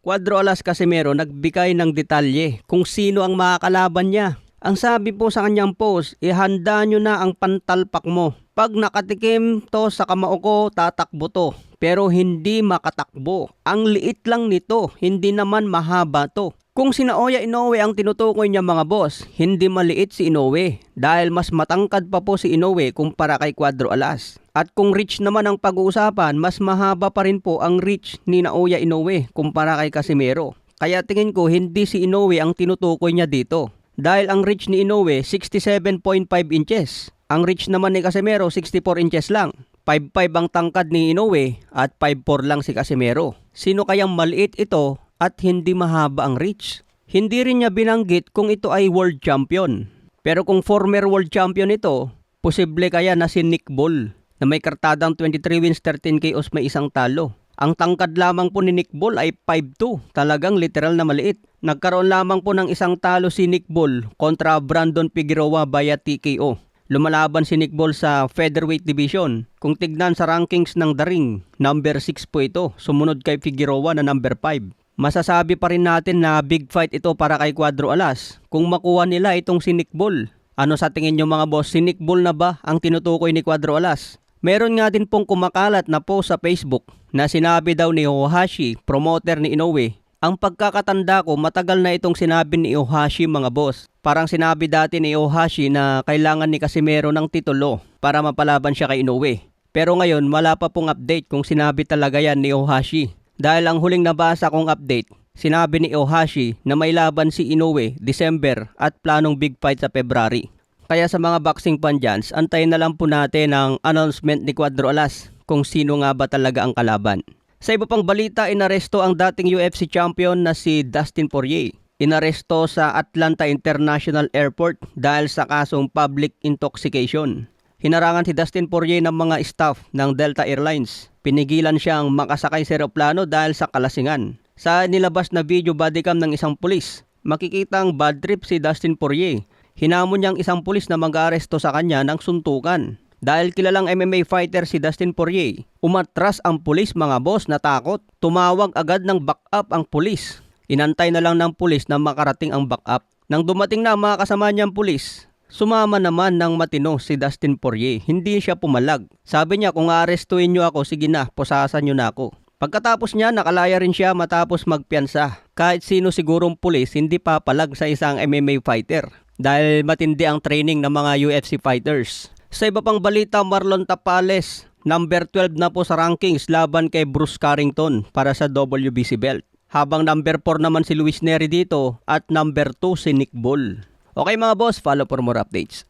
Cuadro Alas Casimero nagbigay ng detalye kung sino ang makakalaban niya. Ang sabi po sa kanyang post, ihanda nyo na ang pantalpak mo. Pag nakatikim to sa kamao ko, tatakbo to. Pero hindi makatakbo. Ang liit lang nito, hindi naman mahaba to. Kung si Naoya Inoue ang tinutukoy niya mga boss, hindi maliit si Inoue dahil mas matangkad pa po si Inoue kumpara kay Cuadro Alas. At kung reach naman ang pag-uusapan, mas mahaba pa rin po ang reach ni Naoya Inoue kumpara kay Casimero. Kaya tingin ko hindi si Inoue ang tinutukoy niya dito. Dahil ang reach ni Inoue 67.5 inches. Ang reach naman ni Casimero 64 inches lang. 5'5 ang tangkad ni Inoue at 5'4 lang si Casimero. Sino kayang maliit ito at hindi mahaba ang reach? Hindi rin niya binanggit kung ito ay world champion. Pero kung former world champion ito, posible kaya na si Nick Ball na may kartadang 23 wins, 13 KOs, may isang talo. Ang tangkad lamang po ni Nick Ball ay 5'2", talagang literal na maliit. Nagkaroon lamang po ng isang talo si Nick Ball kontra Brandon Figueroa via TKO. Lumalaban si Nick Ball sa featherweight division. Kung tignan sa rankings ng The Ring, number 6 po ito, sumunod kay Figueroa na number 5. Masasabi pa rin natin na big fight ito para kay Cuadro Alas. Kung makuha nila itong si Nick Ball, ano sa tingin nyo mga boss, si Nick Ball na ba ang tinutukoy ni Cuadro Alas? Meron nga din pong kumakalat na post sa Facebook na sinabi daw ni Ohashi, promoter ni Inoue, ang pagkakatanda ko matagal na itong sinabi ni Ohashi mga boss. Parang sinabi dati ni Ohashi na kailangan ni Casimero ng titulo para mapalaban siya kay Inoue. Pero ngayon wala pa pong update kung sinabi talaga yan ni Ohashi. Dahil ang huling nabasa kong update, sinabi ni Ohashi na may laban si Inoue December at planong big fight sa February. Kaya sa mga boxing fan dyan, antayin na lang po natin ang announcement ni Cuadro Alas kung sino nga ba talaga ang kalaban. Sa iba pang balita, inaresto ang dating UFC champion na si Dustin Poirier. Inaresto sa Atlanta International Airport dahil sa kasong public intoxication. Hinarangan si Dustin Poirier ng mga staff ng Delta Airlines. Pinigilan siyang makasakay sa eroplano dahil sa kalasingan. Sa nilabas na video bodycam ng isang pulis, makikitang bad trip si Dustin Poirier. Hinamon niyang isang pulis na mag-aresto sa kanya ng suntukan. Dahil kilalang MMA fighter si Dustin Poirier, umatras ang pulis mga boss na takot. Tumawag agad ng backup ang pulis. Inantay na lang ng pulis na makarating ang backup. Nang dumating na ang mga kasama niyang pulis, sumama naman ng matino si Dustin Poirier. Hindi siya pumalag. Sabi niya, kung aarestuin niyo ako, sige na, pusasan niyo na ako. Pagkatapos niya, nakalaya rin siya matapos magpiyansa. Kahit sino sigurong pulis, hindi papalag sa isang MMA fighter. Dahil matindi ang training ng mga UFC fighters. Sa iba pang balita, Marlon Tapales, number 12 na po sa rankings laban kay Bruce Carrington para sa WBC belt. Habang number 4 naman si Luis Nery dito at number 2 si Nick Ball. Okay mga boss, follow for more updates.